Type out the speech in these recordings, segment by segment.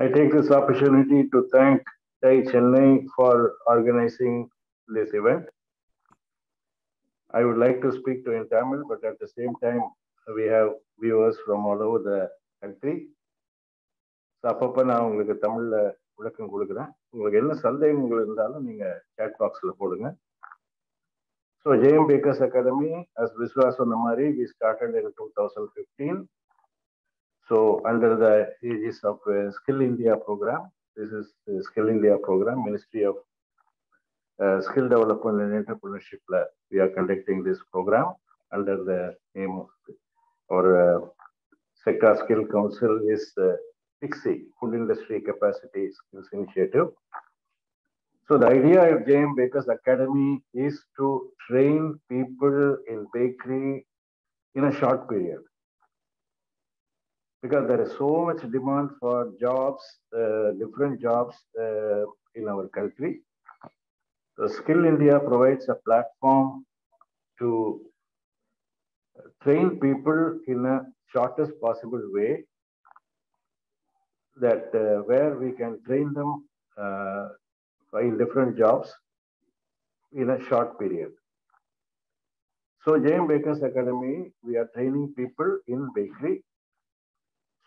I take this opportunity to thank TAI Chennai for organizing this event. I would like to speak to in Tamil, but at the same time, we have viewers from all over the country. So அப்பப்போ நான் உங்களுக்கு தமிழில் விளக்கம் கொடுக்குறேன். உங்களுக்கு என்ன சந்தேகங்கள் இருந்தாலும் நீங்கள் சேட் பாக்ஸில் போடுங்க. So JM Bakers Academy, as Viswa சொன்ன மாதிரி, we started in 2015. So under the aegis of Skill India program, this is the Skill India program, Ministry of Skill Development and Entrepreneurship. We are conducting this program under the name of our Sector Skill Council is FIXI, Food Industry Capacity Skills Initiative. So the idea of JM Bakers Academy is to train people in bakery in a short period. Because there is so much demand for jobs, different jobs in our country. So Skill India provides a platform to train people in a shortest possible way, that where we can train them in different jobs in a short period. So JM Bakers Academy, we are training people in bakery,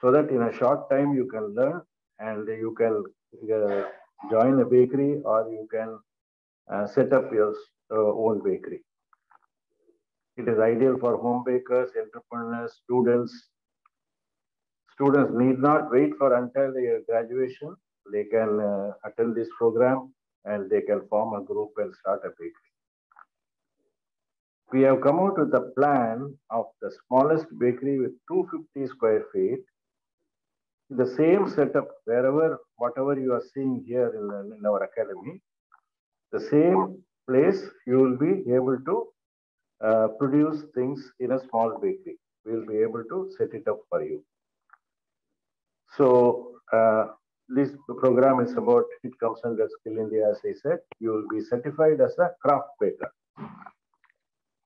so that in a short time you can learn and you can join a bakery, or you can set up your own bakery. It is ideal for home bakers, entrepreneurs, students. Students need not wait for until their graduation. They can attend this program and they can form a group and start a bakery. We have come out with a plan of the smallest bakery with 250 square feet. The same setup, whatever you are seeing here in our academy, the same place you will be able to produce things in a small bakery. We will be able to set it up for you. So this program is about, it comes under Skill India, as I said. You will be certified as a craft baker.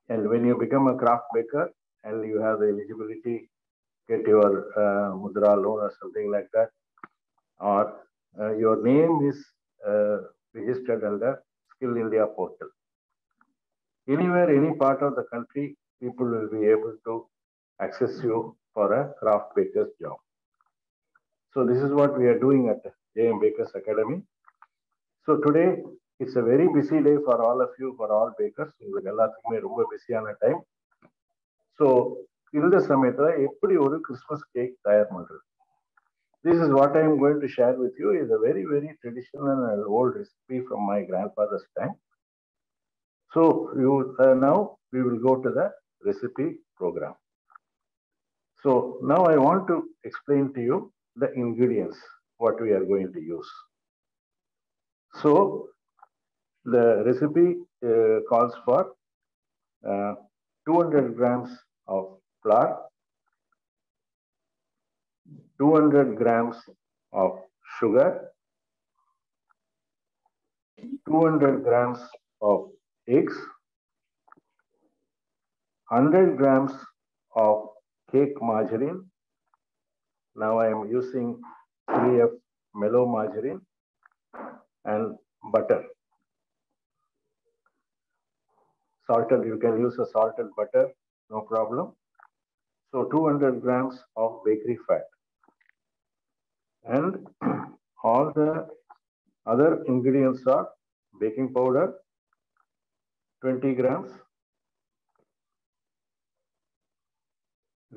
And when you become a craft baker and you have the eligibility, get your Mudra loan or something like that, or your name is registered under Skill India portal. Anywhere, any part of the country, people will be able to access you for a craft baker's job. So this is what we are doing at JM Bakers Academy. So today, it's a very busy day for all of you, for all bakers. உங்களுக்கு எல்லாத்துக்குமே ரொம்ப பிஸியான time. So இந்த சமயத்தில் எப்படி ஒரு Christmas cake தயார் பண்ணுறது? This is what I am going to share with you. Is a very, very traditional and old recipe from my grandfather's time. So now we will go to the recipe program. So now I want to explain to you the ingredients, what we are going to use. So the recipe calls for 200 grams of flour, 200 grams of sugar, 200 grams of eggs, 100 grams of cake margarine. Now I am using 3F mellow margarine, and butter. Salted, you can use a salted butter, no problem. So 200 grams of bakery fat. And all the other ingredients are baking powder, 20 grams,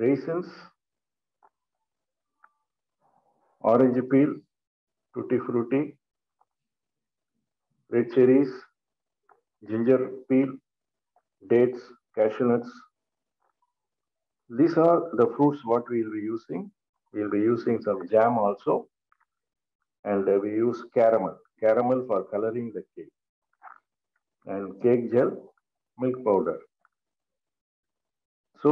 raisins, orange peel, tutti frutti, red cherries, ginger peel, dates, cashew nuts. These are the fruits what we will be using. We will be using some jam also, and we use caramel for coloring the cake, and cake gel, milk powder. So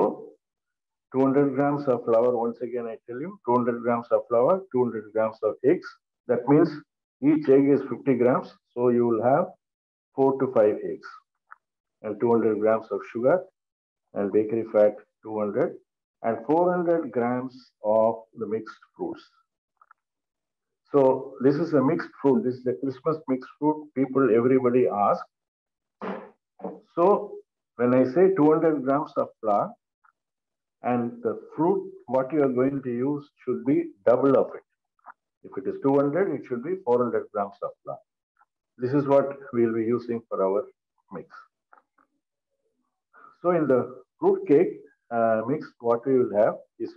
200 grams of flour, once again I tell you, 200 grams of flour, 200 grams of eggs. That means each egg is 50 grams, so you will have 4 to 5 eggs, and 200 grams of sugar, and bakery fat 200, and 400 grams of the mixed fruits. So this is a mixed fruit. This is the Christmas mixed fruit. Everybody ask. So when I say 200 grams of flour, and the fruit, what you are going to use should be double of it. If it is 200, it should be 400 grams of flour. This is what we will be using for our mix. So in the fruit cake mix, what we will have is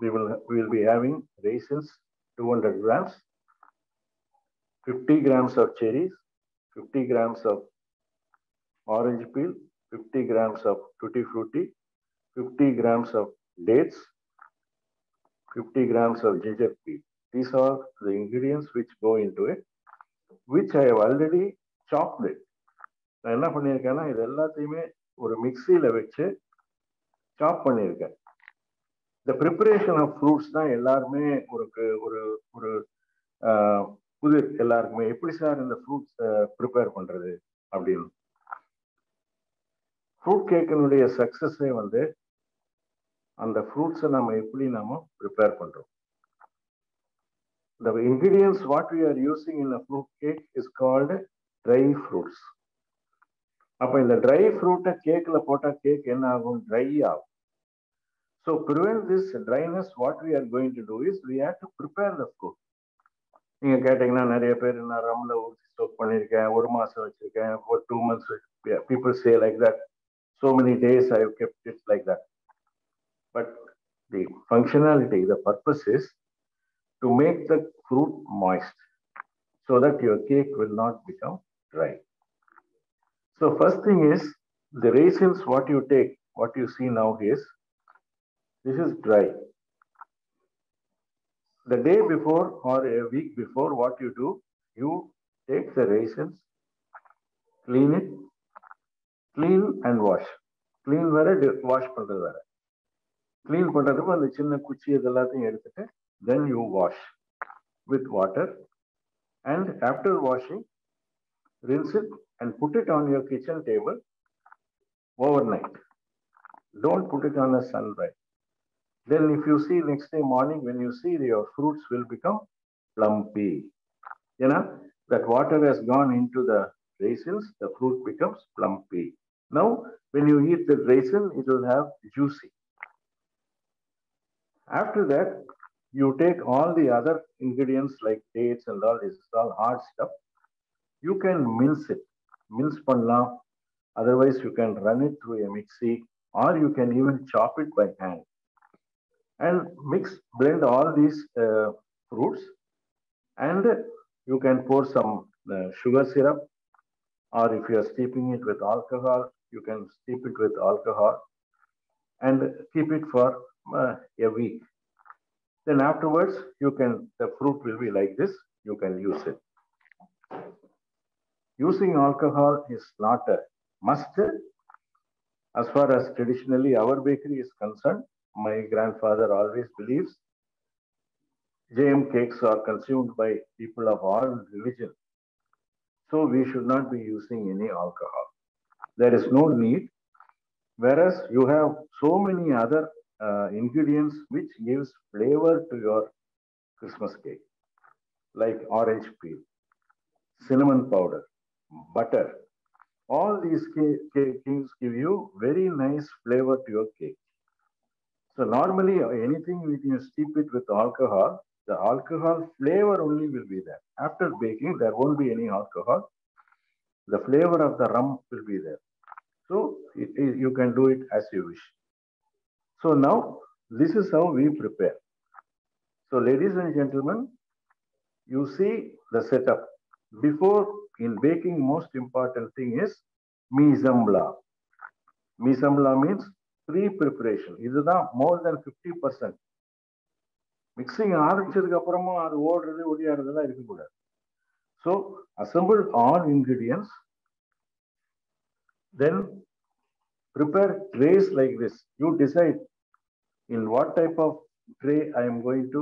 we will be having raisins 200 grams, 50 grams of cherries, 50 grams of orange peel, 50 grams of tutti frutti, 50 grams of dates, 50 grams of ginger peel. These are the ingredients which go into it, which I have already chopped it. நான் என்ன பண்ணியிருக்கேன்னா இது எல்லாத்தையுமே ஒரு மிக்சியில் வச்சு சாப் பண்ணியிருக்கேன். இந்த ப்ரிப்பரேஷன் ஆஃப் ஃப்ரூட்ஸ் தான் எல்லாருமே ஒரு ஒரு ஒரு புது எல்லாருக்குமே எப்படி சார் இந்த ஃப்ரூட்ஸ் ப்ரிப்பேர் பண்றது அப்படின்னு. ஃப்ரூட் கேக்கினுடைய சக்சஸே வந்து அந்த ஃப்ரூட்ஸை நம்ம எப்படி நாம ப்ரிப்பேர் பண்றோம். The ingredients what we are using in a fruit cake is called dry fruits. அப்ப இந்த ட்ரை ஃப்ரூட்டை கேக்ல போட்டா கேக் என்ன ஆகும்? ட்ரை ஆகும். So prevent this dryness, what we are going to do is we have to prepare the fruit. நீங்க கேட்டீங்கன்னா நிறைய பேர் நான் ரம்ல ஊற்றி ஸ்டோக் பண்ணியிருக்கேன், ஒரு மாசம் வச்சிருக்கேன், for 2 months. People say like that. So many days I have kept it like that. But the functionality, the purpose is to make the fruit moist so that your cake will not become dry. So first thing is the raisins, what you take, what you see now is, this is dry. The day before or a week before, what you do, you take the raisins, clean it, clean and wash. Clean வேற wash பண்றது வேற. Clean பண்றதுக்கு அந்த சின்ன குச்சி இதெல்லாத்தையும் எடுத்துட்டு then you wash with water, and after washing rinse it and put it on your kitchen table overnight. Don't put it on the sun dry. Then if you see next day morning, when you see, your fruits will become plumpy. You know, that water has gone into the raisins, the fruit becomes plumpy. Now, when you eat the raisin, it will have juicy. After that, you take all the other ingredients like dates and all this, all hard stuff. You can mince it. Mince panna. Otherwise, you can run it through a mixie, or you can even chop it by hand. And blend all these fruits, and you can pour some sugar syrup, or if you are steeping it with alcohol, you can steep it with alcohol and keep it for a week. Then afterwards, the fruit will be like this, you can use it. Using alcohol is not a must as far as traditionally our bakery is concerned. My grandfather always believes JM cakes are consumed by people of all religion. So we should not be using any alcohol. There is no need. Whereas you have so many other ingredients which gives flavor to your Christmas cake, like orange peel, cinnamon powder, butter. All these things give you very nice flavor to your cake. So normally anything when you steep it with alcohol, the alcohol flavor only will be there. After baking, there won't be any alcohol. The flavor of the rum will be there. So you can do it as you wish. So now this is how we prepare. So ladies and gentlemen, you see the setup. Before, in baking, most important thing is mise en place. Mise en place means pre-preparation. இதுதான் more than 50%. Mixing ஆரம்பிச்சதுக்கு அப்புறமும் அது ஓடுறது ஒடியாடுறதுலாம் இருக்கக்கூடாது. So assemble all ingredients, then prepare trays like this. You decide in what type of tray I am going to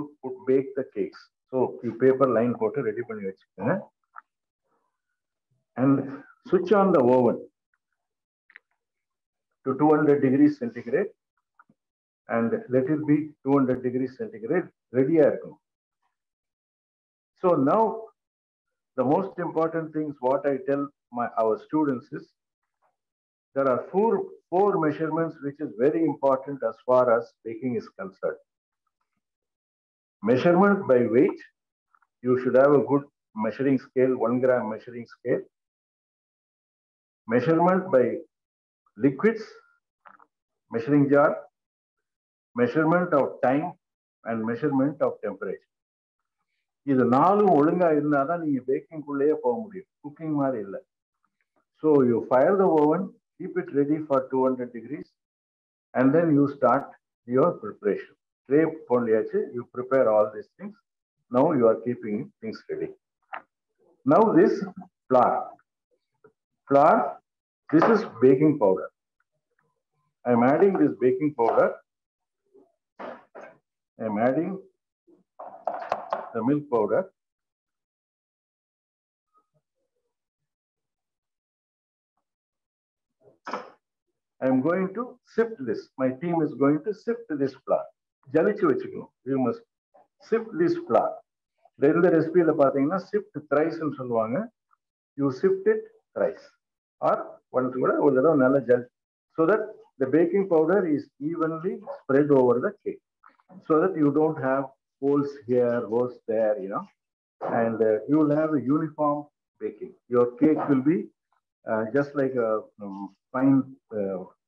bake the cakes. So you paper line போட்டு ready பண்ணி வச்சுக்கோங்க. And switch on the oven to 200 degrees centigrade, and let it be 200 degrees centigrade. ரெடியா இருக்கும். So now the most important things what I tell our students is there are four measurements which is very important as far as baking is concerned. Measurement by weight, you should have a good measuring scale, 1 gram measuring scale. Measurement by liquids, measuring jar, measurement of time, and measurement of temperature. இது நாலும் ஒழுங்கா இருந்தாதான் நீங்க packing குள்ளேயே போக முடியும். Cooking மாதிரி இல்லை. So you fire the oven, keep it ready for 200 degrees, and then you start your preparation. Tray pondiyachu, you prepare all these things. Now you are keeping things ready. Now this flour. Flour, this is baking powder. I am adding this baking powder. I am adding the milk powder. I am going to sift this. My team is going to sift this flour. Jalichu vechikkanum. You must sift this flour. இந்த ரெசிபியில பாத்தீங்கன்னா sift thrice ன்னு சொல்லுவாங்க. You sift it thrice or once கூட ஒரு தடவை நல்லா Jal so that the baking powder is evenly spread over the cake so that you don't have holes here, holes there, you know, and you will have a uniform baking. Your cake will be just like a fine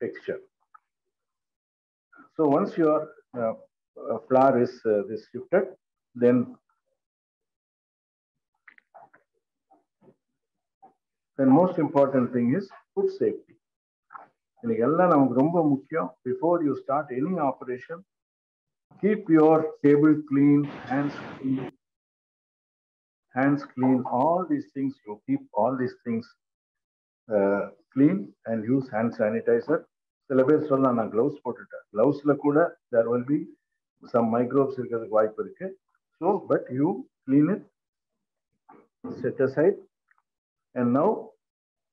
texture. So once your flour is shifted, then most important thing is food safety. Before you start any operation, keep your table clean, hands clean, all these things, you keep all these things clean and use hand sanitizer. Gloves gloves there will be some microbes, so but you clean it, set aside. And now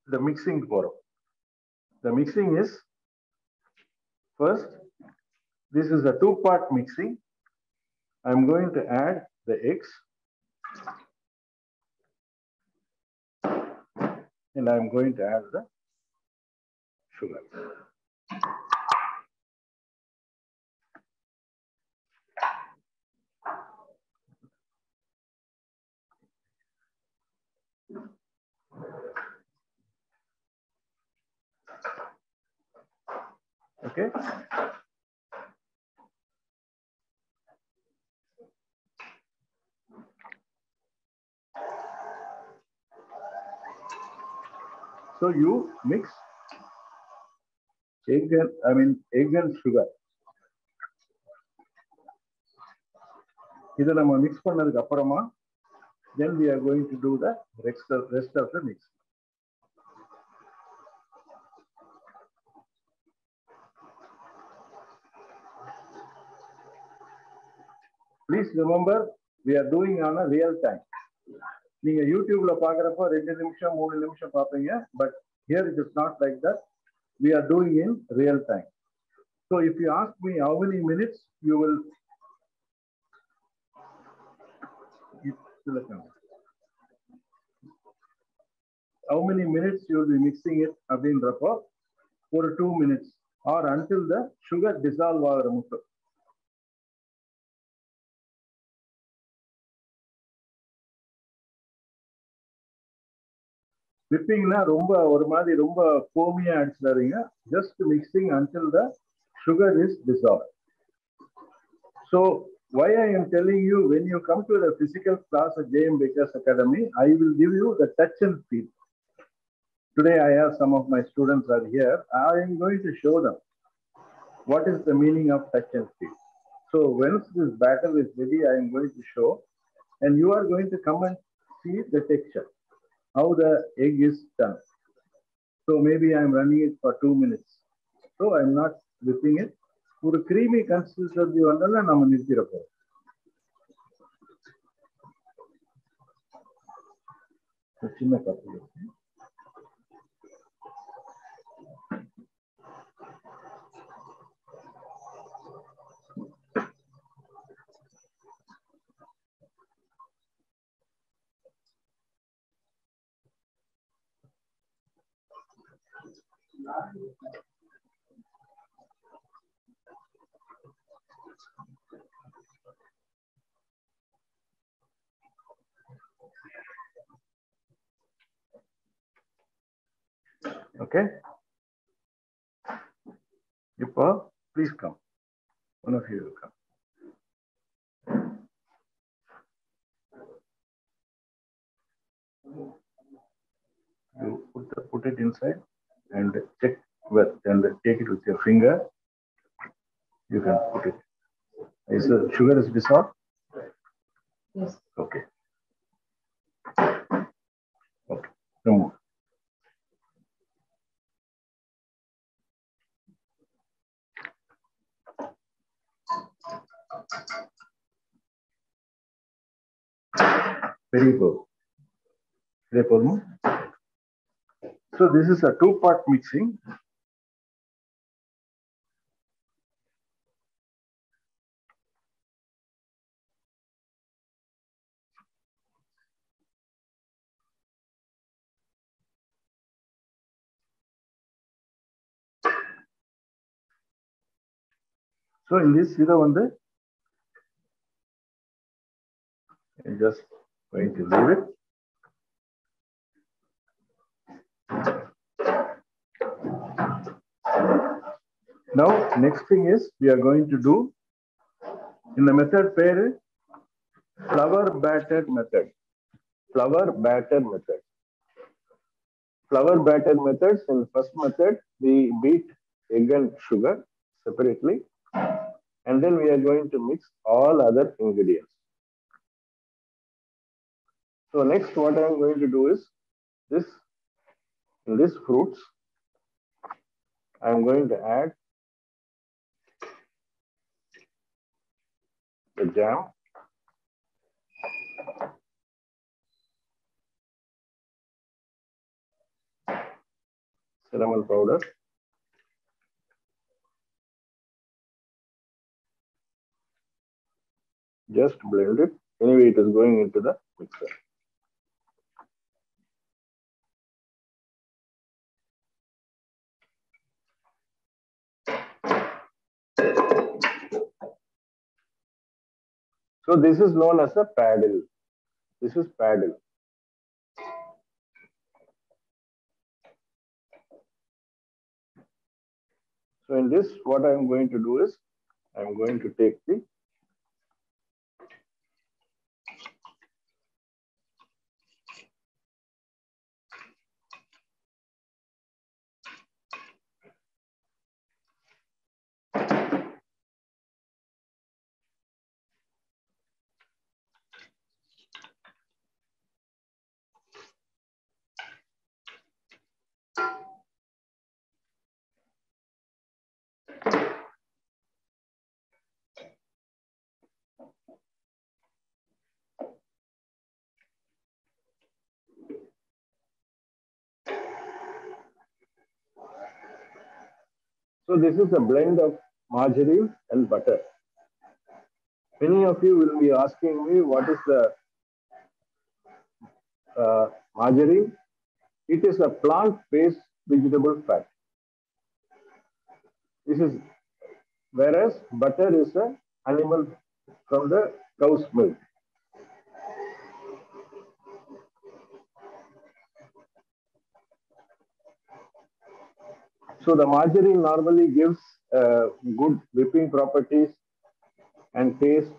the mixing borrow. The mixing is first, this is a two-part mixing. I'm going to add the eggs and I'm going to add the sugar. Okay. So you mix egg and sugar. Idha nama mix pannadukku apparama, then we are going to do the rest of the mix. Please remember, we are doing on a real time. நீங்க யூடியூப்ல பாக்குறப்போ 2 நிமிஷம் 3 நிமிஷம் பாப்பீங்க, but here it is not like that. We are doing in real time. So if you ask me how many minutes you will be mixing it அப்படின்றப்போ for 2 minutes or until the sugar dissolve ஆகுற மட்டும். Whipping na romba ஒரு மாதிரி ரொம்ப foamy-ஆ அடிச்சிடாதீங்க. Just mixing until the sugar is dissolved. So why I am telling you, when you come to the physical class at JM Bakers Academy, I will give you the touch and feel. Today I have some of my students are here. I am going to show them what is the meaning of touch and feel. So once this batter is ready, I am going to show, and you are going to come and see the texture, how the egg is done. So maybe I am running it for 2 minutes. So I am not whipping it. For a creamy consistency, vandala nama nirthirappo. Chinna kappu. Okay. Ipa, please come. One of you will come. You put it inside and check with and take it with your finger. You can put it. Is the sugar is dissolved? Yes. Okay. Okay. Remove. Very good. So this is a two-part mixing. So in this, I'm just going to leave it. Now, next thing is we are going to do in the method pair flour batter method. Flour batter method. Flour batter methods. In the first method, we beat egg and sugar separately, and then we are going to mix all other ingredients. So next, what I am going to do is this. In these fruits, I am going to add the jam. Cinnamon powder. Just blend it. Anyway, it is going into the mixer. So this is known as a paddle. This is paddle. So in this, what I am going to do is, I am going to take the So this is a blend of margarine and butter. Many of you will be asking me what is the margarine? It is a plant-based vegetable fat. This is whereas butter is a animal from the cow's milk. So the margarine normally gives good whipping properties and taste.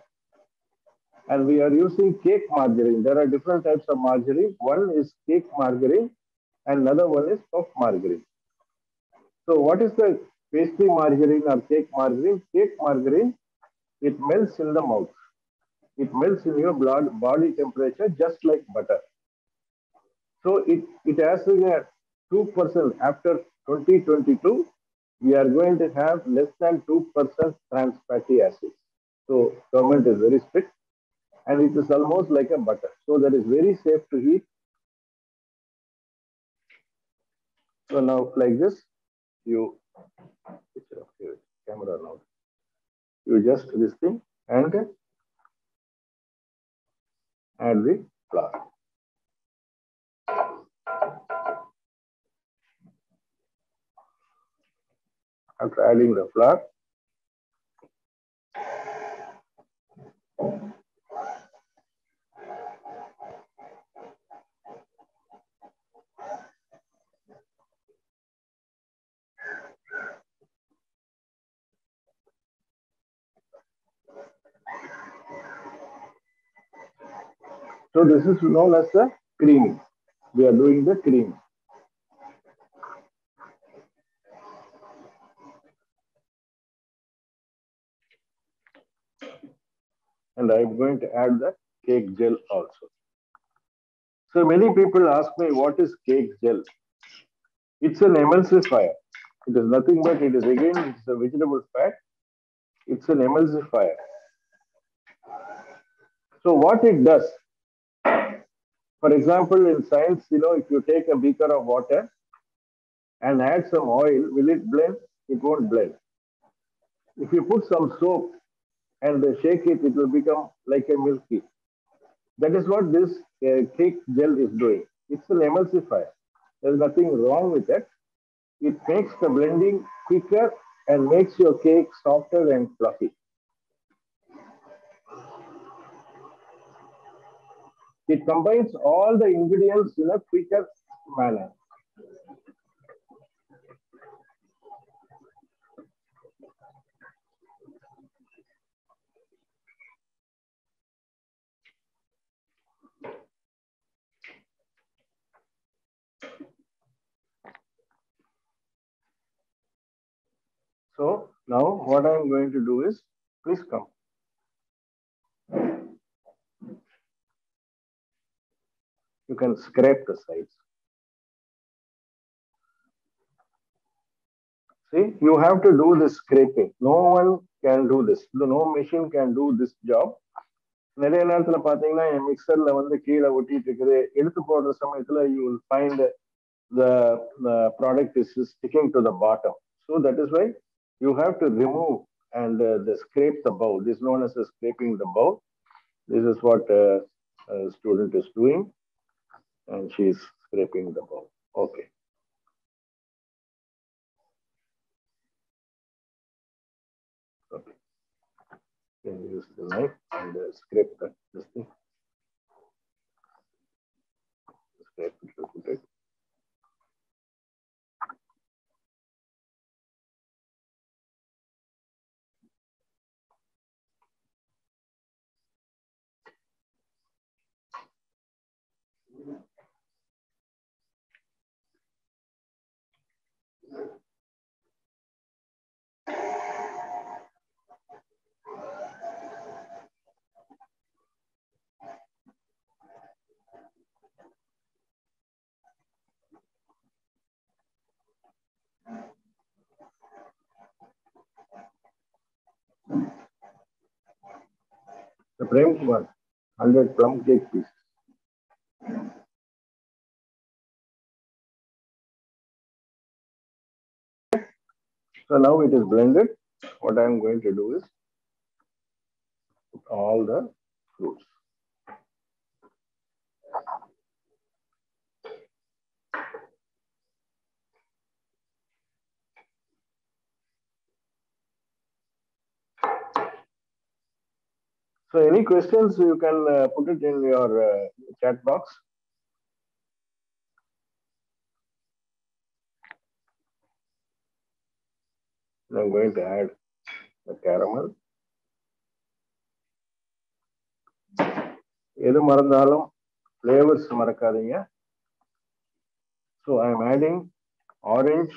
And we are using cake margarine. There are different types of margarine. One is cake margarine and another one is puff margarine. So what is the pastry margarine or cake margarine? Cake margarine, it melts in the mouth. It melts in your blood body temperature just like butter. So it has a 2% after 2022, we are going to have less than 2% trans fatty acids. So government is very strict and it is almost like a butter. So that is very safe to eat. So now like this, you camera now. You just this thing and add the flour. After adding the flour, so this is known as the creaming. We are doing the cream. And I'm going to add the cake gel also. So many people ask me, what is cake gel? It's an emulsifier. It is nothing but it is again, it's a vegetable fat. It's an emulsifier. So what it does, for example, in science, if you take a beaker of water and add some oil, will it blend? It won't blend. If you put some soap and shake it, it will become like a milky. That is what this cake gel is doing. It's an emulsifier. There's nothing wrong with it. It makes the blending quicker and makes your cake softer and fluffy. It combines all the ingredients in a quicker manner. So now what I'm going to do is, please come. You can scrape the sides. See, you have to do this scraping. No one can do this. No machine can do this job. நிறைய நேரத்துல பாத்தீங்கன்னா என் மிக்சர்ல கீழே ஒட்டிட்டு இருக்குது எடுத்து போடுற சமயத்துல you will find the product is sticking to the bottom. So that is why you have to remove and scrape the bowl. This is known as scraping the bowl. This is what a student is doing, and she is scraping the bowl. Okay. Okay. You can use the knife and scrape this thing. Scrape it, put it. The Prem Kumar, 100 plum cake pieces. So now it is blended. What I am going to do is put all the fruits. So any questions, you can put it in your chat box. I'm going to add the caramel. எது மறந்தாலும் flavors மறக்காதீங்க. So I am adding orange,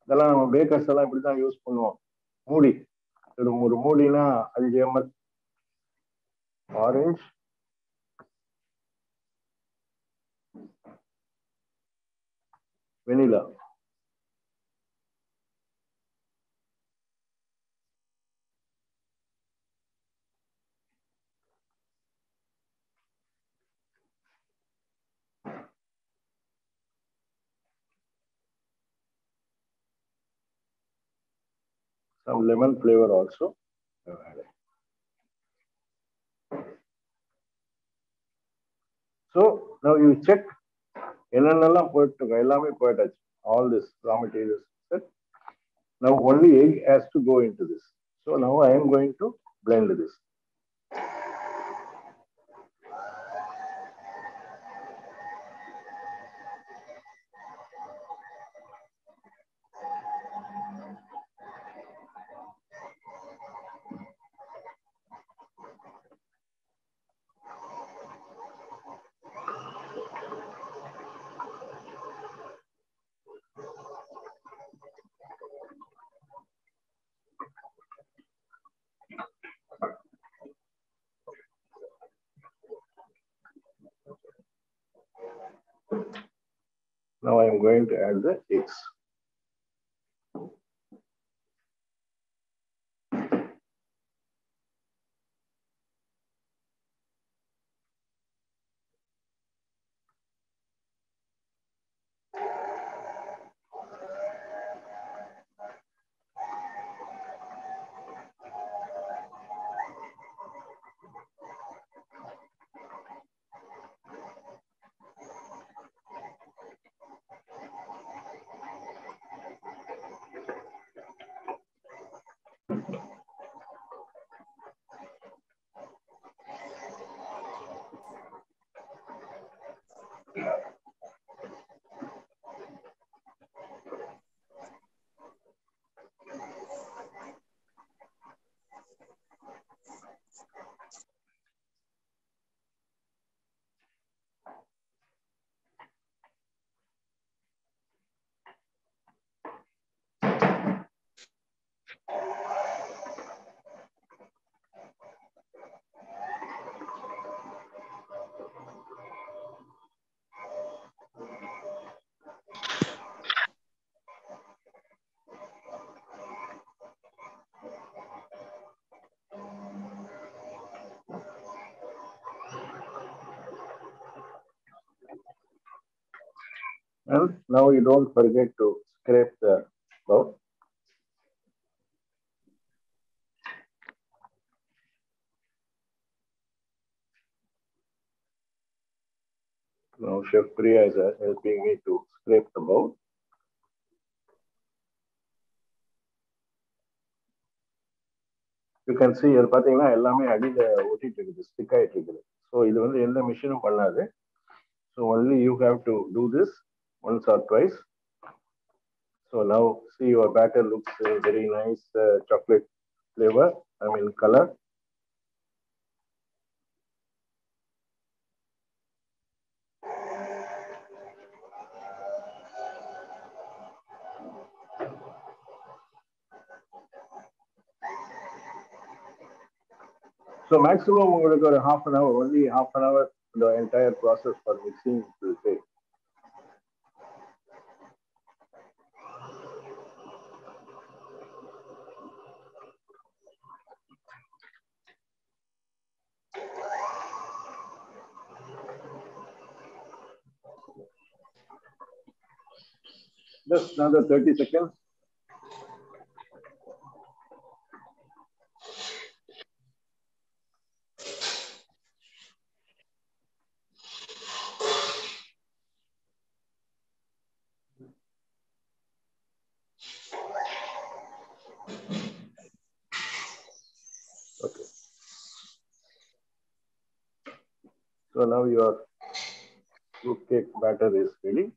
இதெல்லாம் நம்ம bakers எல்லாம் இப்படி தான் use பண்ணுவோம். மூடி ஒரு மூடினா 5 ml orange, vanilla. Some lemon flavor also. So now you check என்னென்னலாம் போயிட்டு இருக்கோம் எல்லாமே போயிட்டாச்சு. All this raw materials set. Now only egg has to go into this. So now I am going to blend this. Now I am going to add the eggs. And now you don't forget to scrape the bowl. Now Chef Priya is helping me to scrape the bowl. You can see here பார்த்தீங்கன்னா எல்லாமே அடியில ஒட்டிட்டு இருக்குது, stick ஆயிட்டு இருக்குது. So இது வந்து எந்த மிஷினும் பண்ணாது. So only you have to do this once or twice. So now see your batter looks very nice, chocolate flavor, I mean color. So maximum உங்களுக்கு ஒரு half an hour, only half an hour the entire process for mixing will take. Just another 30 seconds. Okay. So now your fruit cake batter is ready.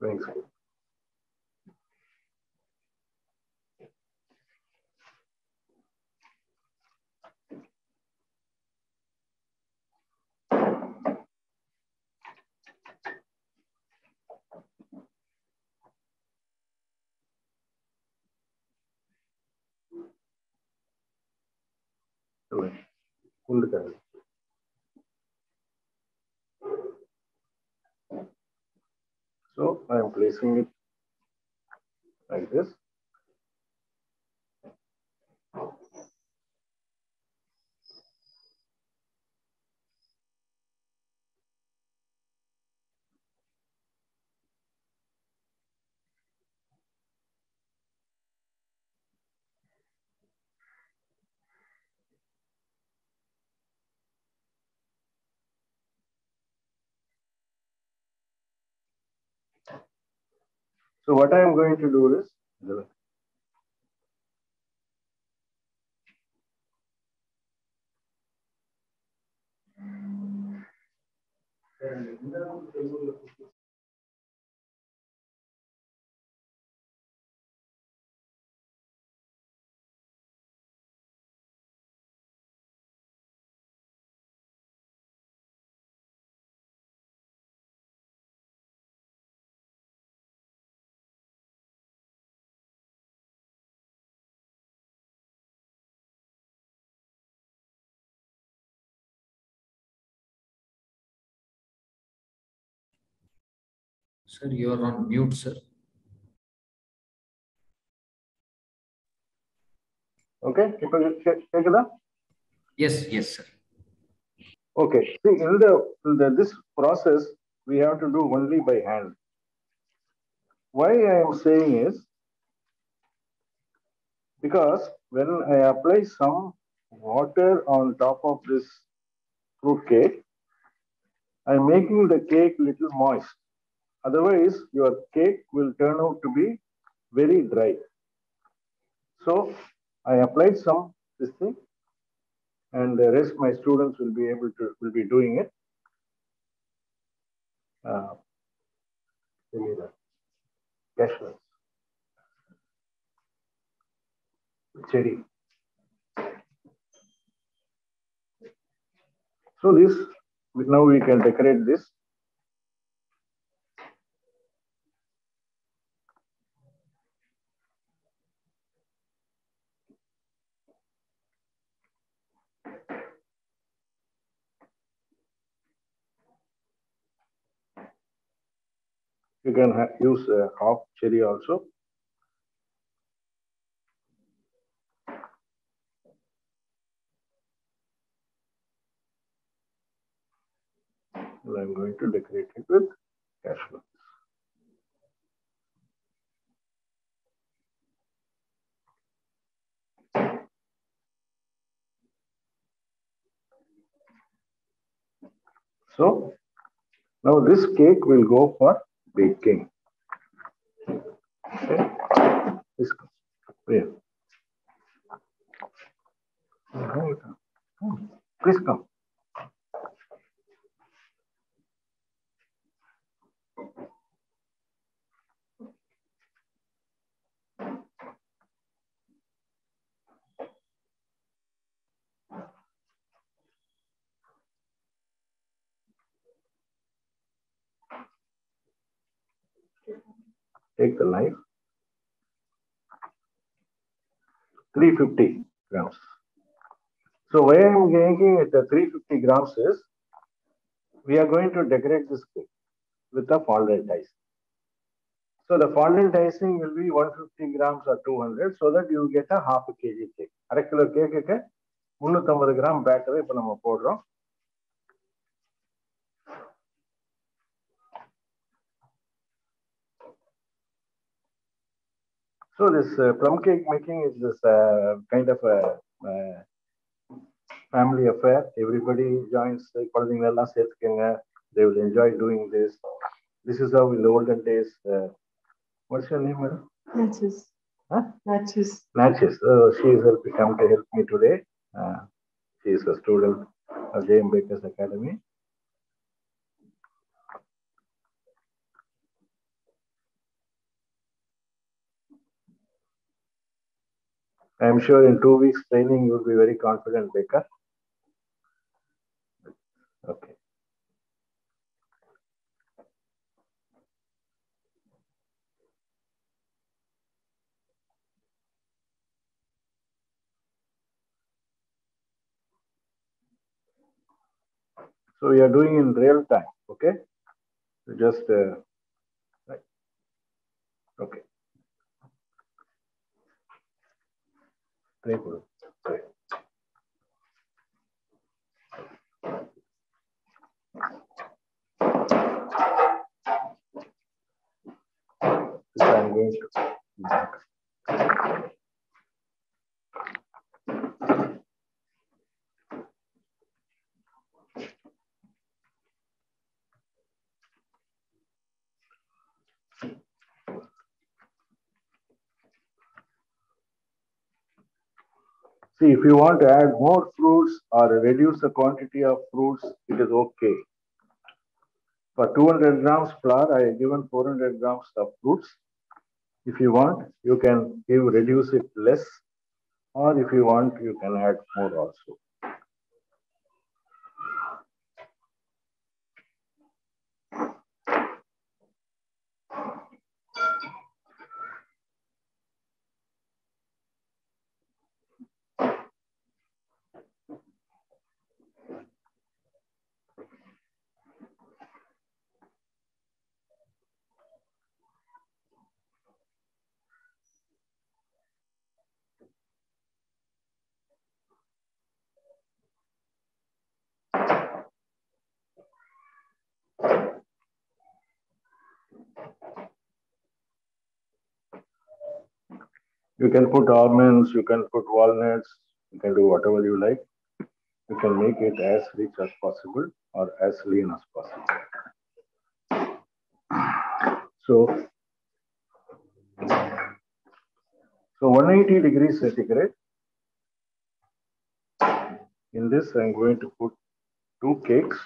Thanks. So I am placing it like this. So what I am going to do is, Sir, you are on mute, sir. okay, take it up. Yes, yes, sir. Okay, see, in this process, we have to do only by hand. Why I am saying is, because when I apply some water on top of this fruit cake, I'm making the cake little moist. Otherwise, your cake will turn out to be very dry. So I applied some this thing, and the rest my students will be doing it. Give me the cashews, cherry. So this now we can decorate this. You can use half cherry also. And I'm going to decorate it with cashew. So now this cake will go for baking. Okay. This, yeah. Please come. Take the knife. 350 grams. So why I am making it 350 grams is, we are going to decorate this cake with a fondant icing. So the fondant icing will be 150 grams or 200, so that you get a half a kg cake. அரை kilo கேக்குக்கு 350 gram பேட்டரை இப்போ நம்ம போடுறோம். So this plum cake making is this kind of a family affair. Everybody joins. They will enjoy doing this. This is how in the olden days. What's your name, madam? Natchez. Huh? Natchez. Natchez. She is come to help me today. She is a student of J.M. Baker's Academy. I'm sure in 2 weeks training, you'll be very confident baker. Okay. So we are doing in real time, okay? So just, right. Okay. Sorry. This I'm going to. See, if you want to add more fruits or reduce the quantity of fruits, it is okay. For 200 grams flour, I have given 400 grams of fruits. If you want, you can reduce it less, or if you want, you can add more also. You can put almonds, you can put walnuts, you can do whatever you like. You can make it as rich as possible or as lean as possible. So 180 degrees centigrade. In this, I'm going to put 2 cakes.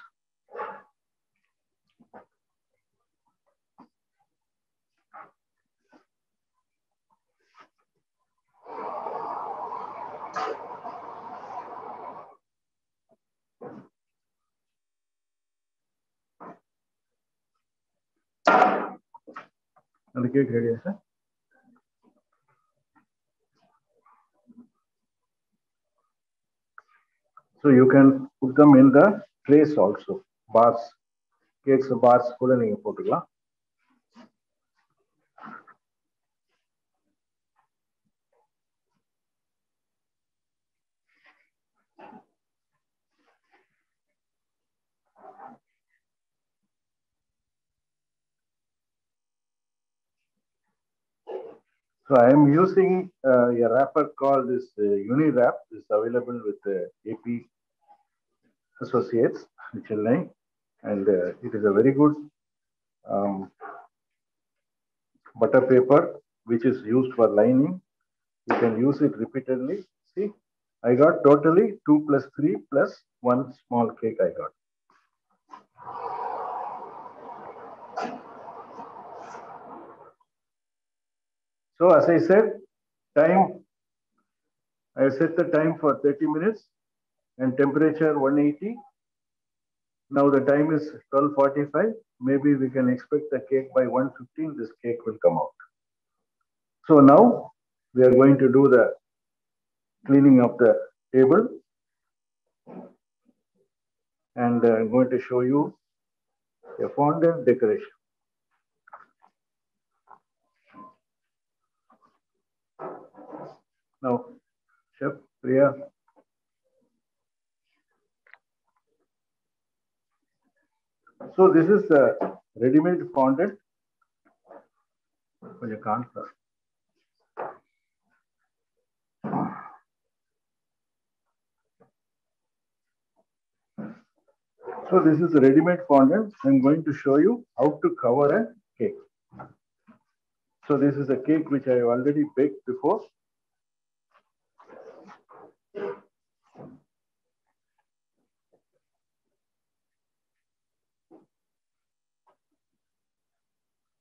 And the cake ready, sir? So you can put them in the trays also. Bars, cakes bars கூட நீங்க போட்டுக்கலாம். So I am using a wrapper called this Unirap. It's available with AP Associates in Chennai, and it is a very good butter paper which is used for lining. You can use it repeatedly. See, I got totally 2 plus 3 plus 1 small cake I got. So as I said, I set the time for 30 minutes and temperature 180. Now the time is 12:45. Maybe we can expect the cake by 1:15. This cake will come out. So now we are going to do the cleaning of the table. And I'm going to show you a fondant decoration. Now, Chef Priya. So this is the ready-made fondant. Well, you can't. So this is a ready-made fondant. I'm going to show you how to cover a cake. So this is a cake which I have already baked before.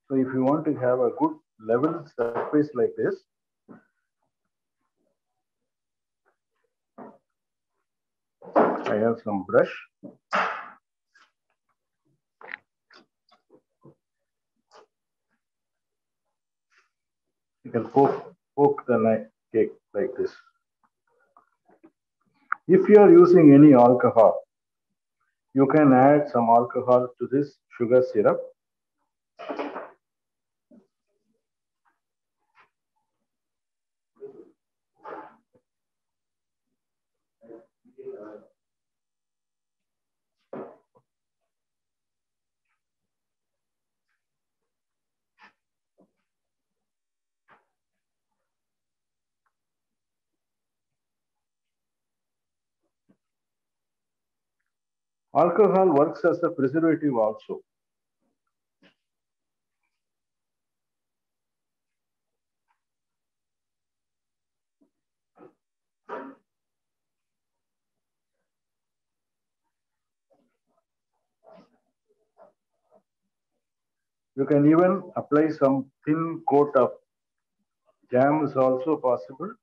So if you want to have a good level surface like this, I have some brush. You can poke the cake like this. If you are using any alcohol, you can add some alcohol to this sugar syrup. Alcohol works as a preservative also. You can even apply some thin coat of jam is also possible.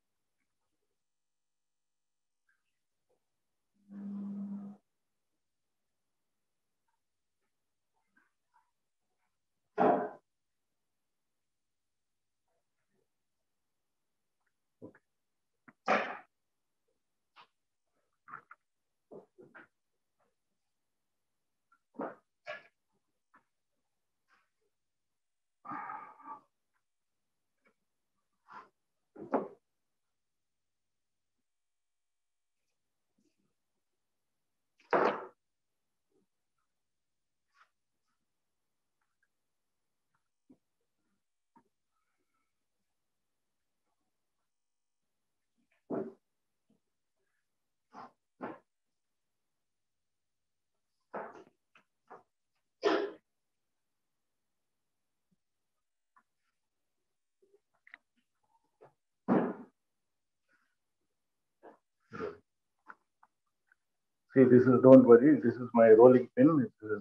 See, this is, don't worry, this is my rolling pin. This is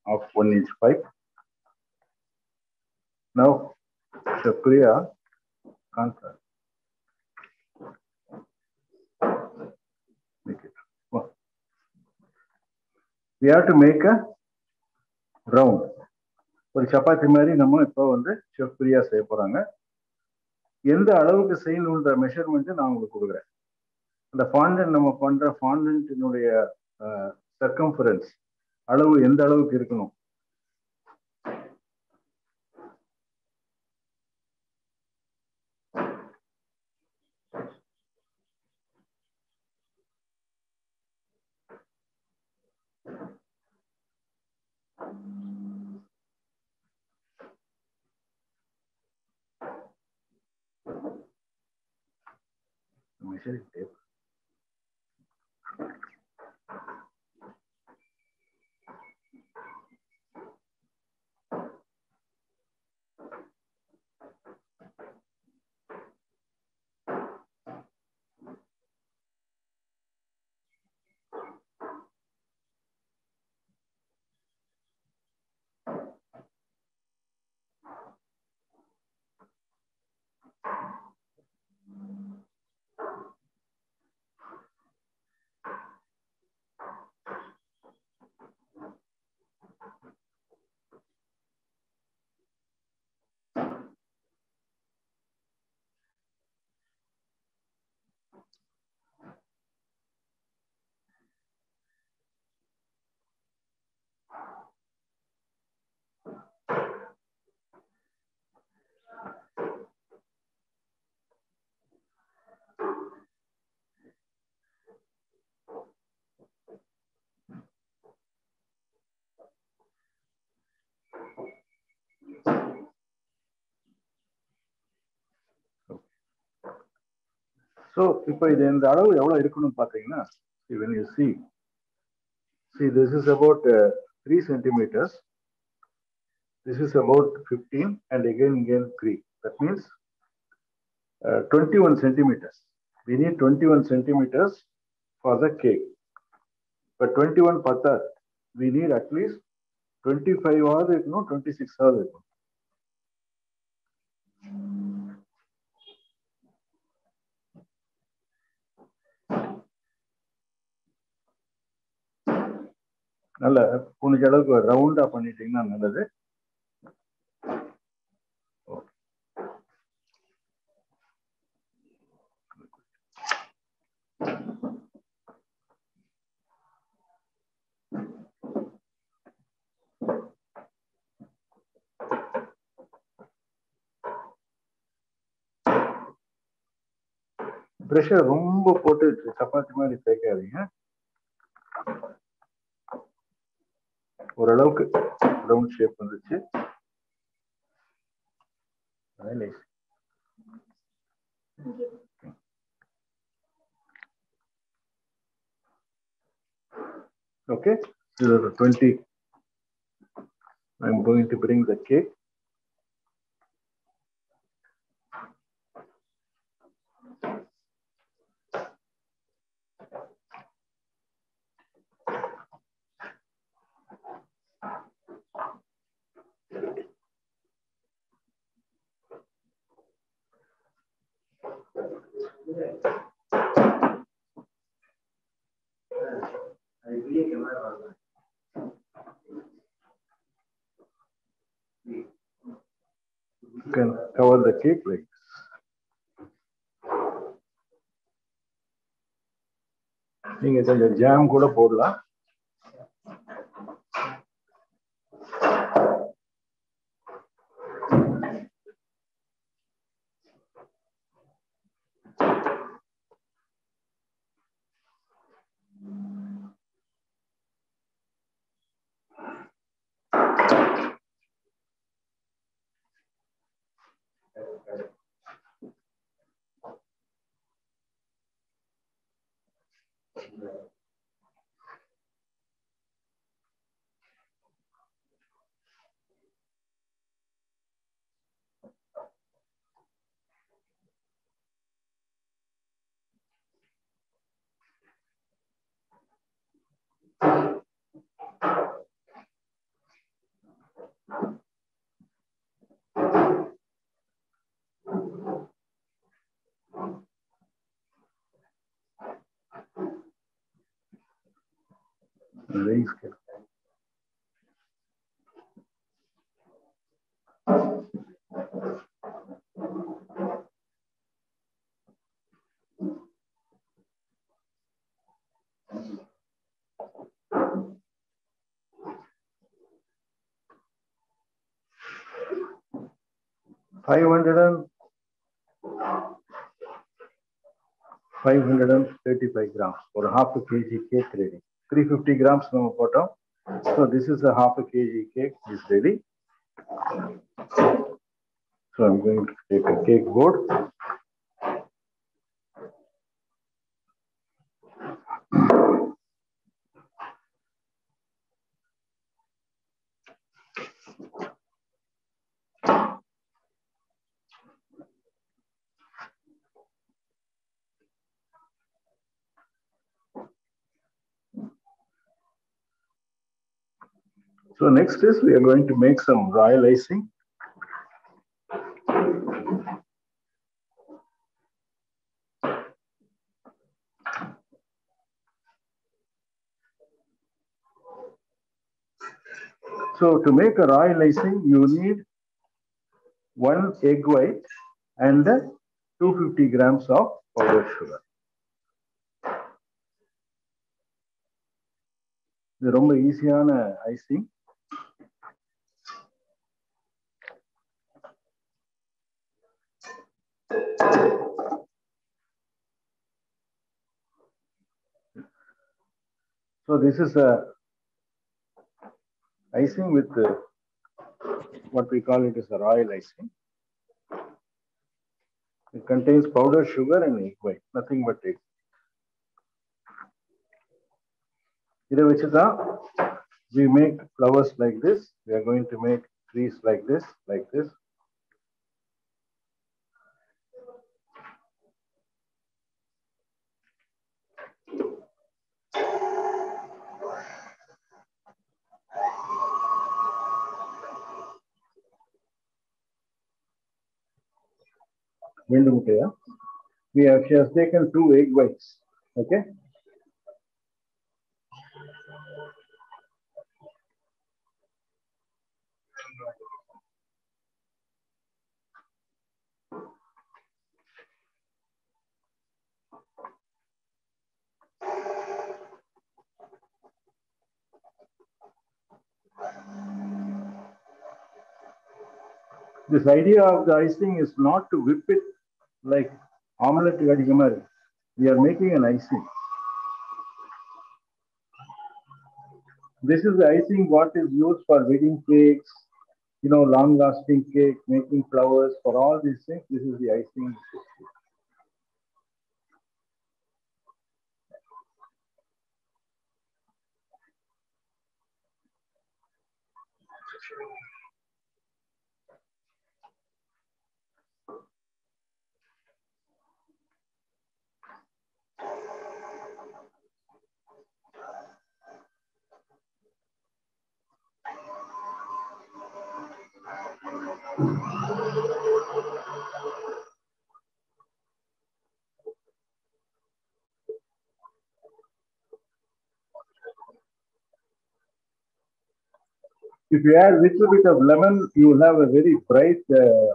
of 1-inch pipe. Now, Shapriya, contrast. Make it. Oh. We have to make a round. ஒரு சப்பாத்தி மாதிரி நம்ம இப்போ வந்து chef Priya செய்ய போறாங்க. எந்த அளவுக்கு செய்யணுன்ற measurement நான் உங்களுக்கு கொடுக்குறேன். அந்த ஃபாண்டன்ட் நம்ம பண்ற ஃபாண்டன்ட்டினுடைய சர்க்கம்ஃபரன்ஸ் அளவு எந்த அளவுக்கு இருக்கணும். Measuring tape. So, இப்போ இது இந்த அளவு எவ்வளவு இருக்கணும்னு பாத்தீங்கன்னா, when you see this is about 3 centimeters. This is about 15 and again 3. That means 21 centimeters. We need 21 centimeters for the cake. But 21 patta, we need at least 25 or 26 hours. நல்ல முடிஞ்ச அளவுக்கு ரவுண்டா பண்ணிட்டீங்கன்னா நல்லது. பிரஷர் ரொம்ப போட்டு சப்பாத்தி மாதிரி தேய்க்காதீங்க. ஓரளவுக்கு ரவுண்ட் ஷேப் வந்துச்சு. Okay, this is the 20. I'm going to bring the cake. You can cover the cake like this. நீங்க கொஞ்சம் ஜாம் கூட போடலாம். Raise cake. Five hundred and 35 grams or half a kg cake ready. 350 grams no bottom. So this is a half a kg cake is ready. So I'm going to take a cake board. So next is we are going to make some royal icing. So to make a royal icing, you need 1 egg white and 250 grams of powdered sugar. இது ரொம்ப ஈஸியான icing. So this is a icing with what we call it as a royal icing. It contains powdered sugar and egg white, nothing but egg. இதை வச்சுதான் we make flowers like this. We are going to make trees like this, like this. We have she has taken 2 egg whites. Okay. This idea of the icing is not to whip it like omelette gadimar. We are making an icing. This is the icing what is used for wedding cakes, long lasting cake, making flowers, for all these things. This is the icing. If you add a little bit of lemon, you will have a very bright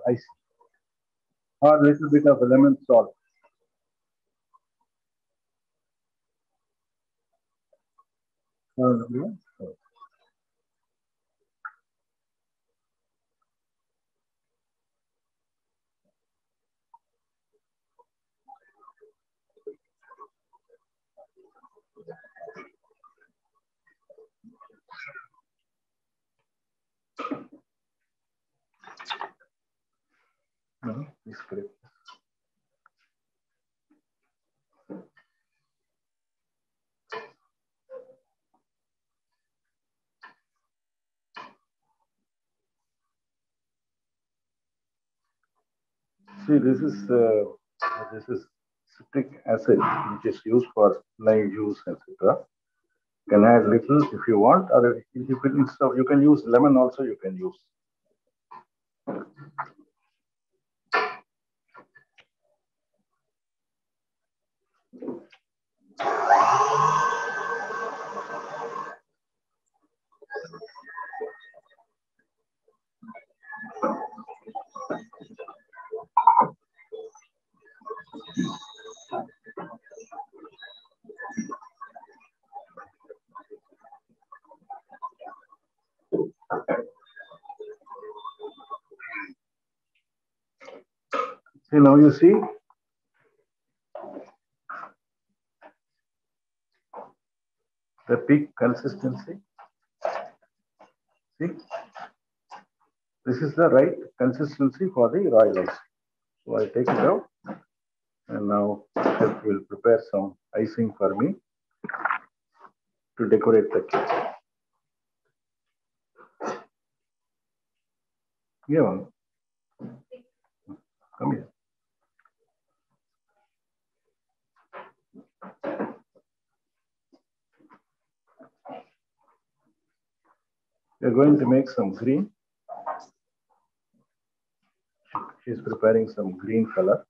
icing, or a little bit of lemon salt. It's great. See, this is citric acid, which is used for lime juice, etc. You can add little if you want, or if instead of, you can use lemon also. You can use. See, now you see the peak consistency. See, this is the right consistency for the royal icing. So I take it out, and now Chef will prepare some icing for me to decorate the cake. Yeah, come here. We're going to make some green. She's preparing some green color.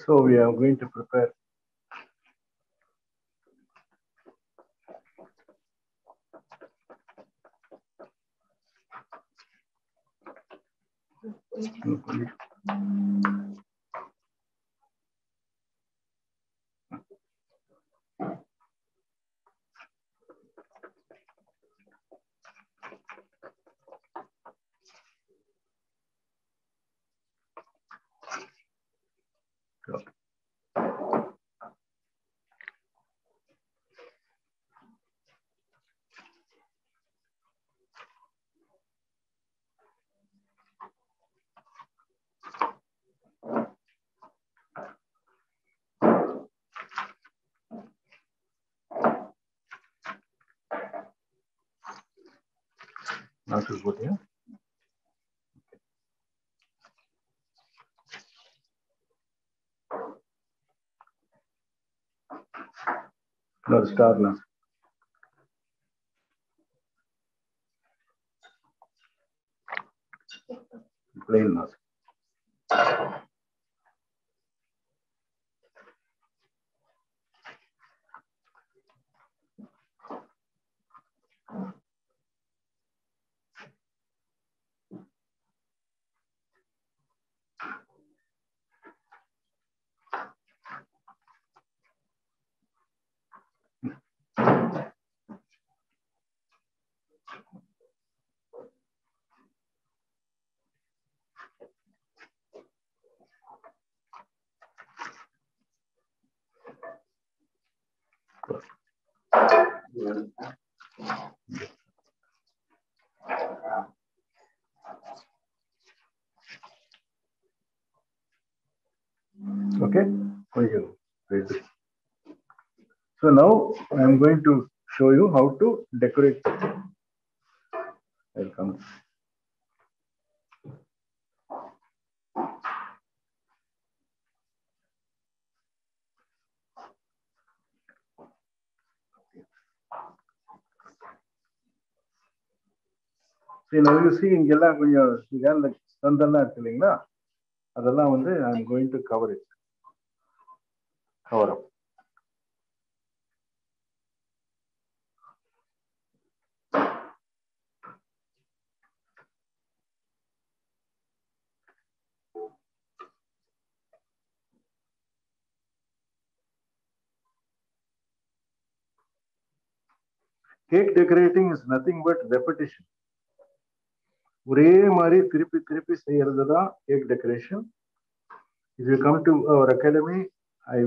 So we are going to prepare not to put here. No, star now. Plain nasi. Okay, very good. So now I am going to show you how to decorate the cake. Welcome. See, now you see இங்கெல்லாம் கொஞ்சம் சந்தெல்லாம் இருக்கு இல்லைங்களா, அதெல்லாம் வந்து I am going to cover it. Cover up. Cake decorating is nothing but repetition. ஒரே மாதிரி திருப்பி திருப்பி செய்யறது தான் cake decoration. If you come to our academy,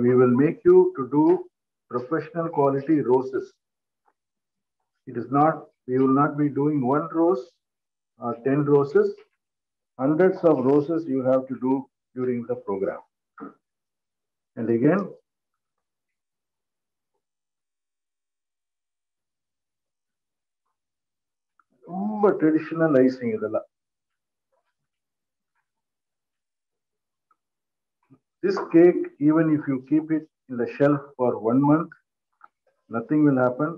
we will make you to do professional quality roses. It is not, we will not be doing one rose or 10 roses. Hundreds of roses you have to do during the program. And again, ரொம்ப traditional icing இதெல்லாம். This cake, even if you keep it in the shelf for 1 month, nothing will happen.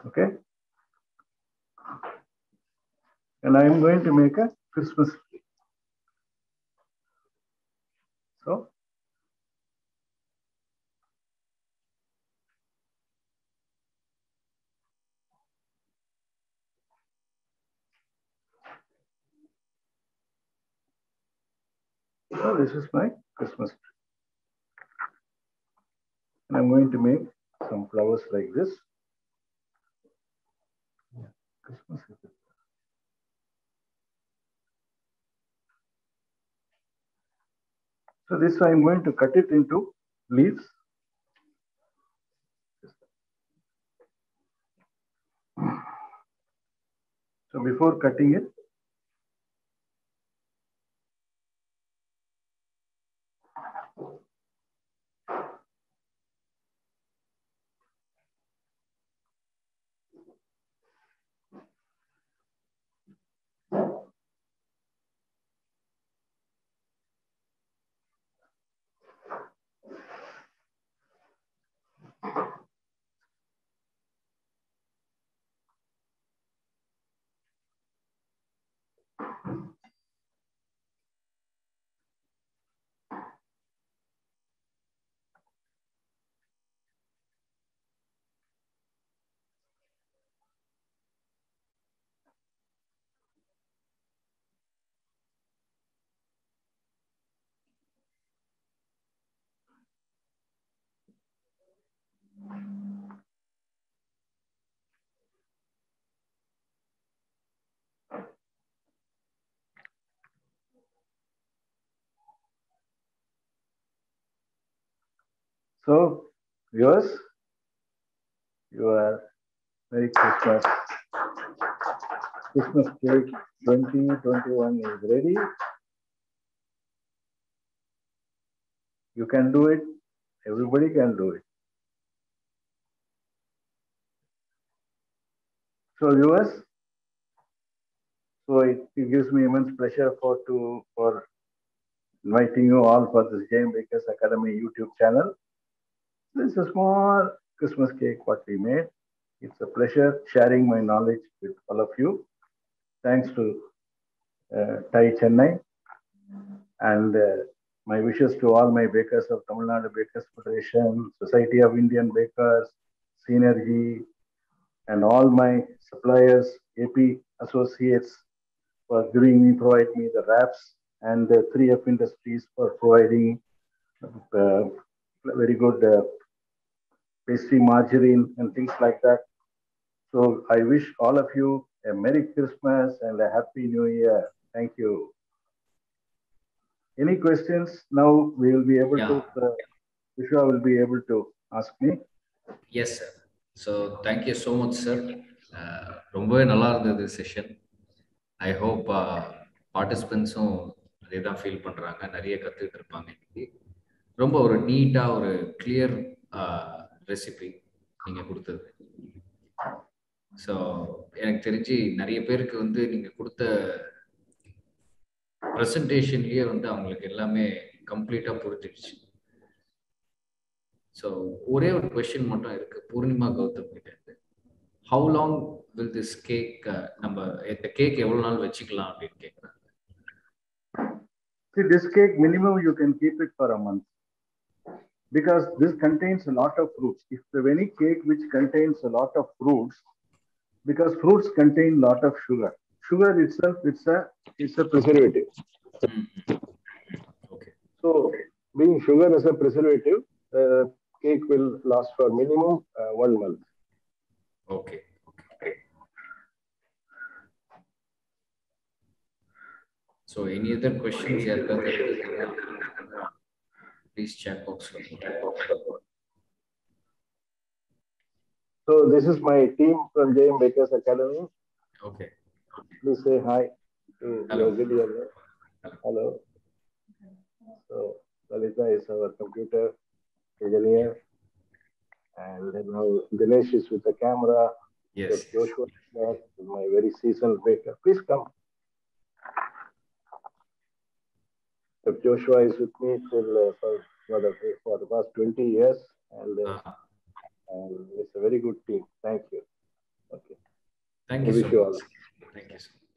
Okay. And I am going to make a Christmas tree. So, this is my Christmas tree. And I'm going to make some flowers like this. Christmas. So this I'm going to cut it into leaves. So before cutting it, so viewers, your Merry Christmas. Christmas cake 2021 is ready. You can do it. Everybody can do it. So viewers, so it gives me immense pleasure for inviting you all for this J.M. Bakers Academy YouTube channel. This is a small Christmas cake what we made. It's a pleasure sharing my knowledge with all of you. Thanks to Thai Chennai, and my wishes to all my bakers of Tamil Nadu Bakers Federation, Society of Indian Bakers, Synergy, and all my suppliers, AP associates for providing me the wraps, and the 3F Industries for providing very good pastry margarine and things like that. So I wish all of you a Merry Christmas and a Happy New Year. Thank you. Any questions? Now we will be able to, Vishwa will be able to ask me. Yes, sir. So thank you so much, sir. ரொம்பவே நல்லா இருந்தது session. I hope பார்ட்டிசிபென்ட்ஸும் அதே தான் feel பண்ணுறாங்க, நிறைய கற்றுக்கிட்டு இருப்பாங்க இன்னைக்கு. ரொம்ப ஒரு நீட்டாக ஒரு கிளியர் ரெசிபி நீங்கள் கொடுத்தது. ஸோ எனக்கு தெரிஞ்சு நிறைய பேருக்கு வந்து நீங்கள் கொடுத்த ப்ரெசன்டேஷன்லேயே வந்து அவங்களுக்கு எல்லாமே கம்ப்ளீட்டாக புரிஞ்சிடுச்சு. ஸோ ஒரே ஒரு கொஸ்டின் மட்டும் இருக்கு பூர்ணிமா கௌதம் கிட்ட இருந்து. How long will this cake, நம்ம இந்த கேக் எவ்வளவு நாள் வச்சுக்கலாம் அப்படின்னு கேட்குறாங்க. See, this cake minimum you can keep it for a month because this contains a lot of fruits. If any cake which contains a lot of fruits, because fruits contain a lot of sugar. Sugar itself, it's a preservative. Okay. So, being sugar as a preservative, cake will last for minimum 1 month. Okay. So, any other questions? Please chat box. So, this is my team from JM Bakers Academy. Okay. Please say hi to Hello. your video. Hello. So, Lalita is our computer engineer. And now Dinesh is with the camera. Yes. Joshua is my very seasoned baker. Please come. Joshua is with me for the past 20 years. And it's a very good team. Thank you. Okay. Thank you so much. Thank you so much.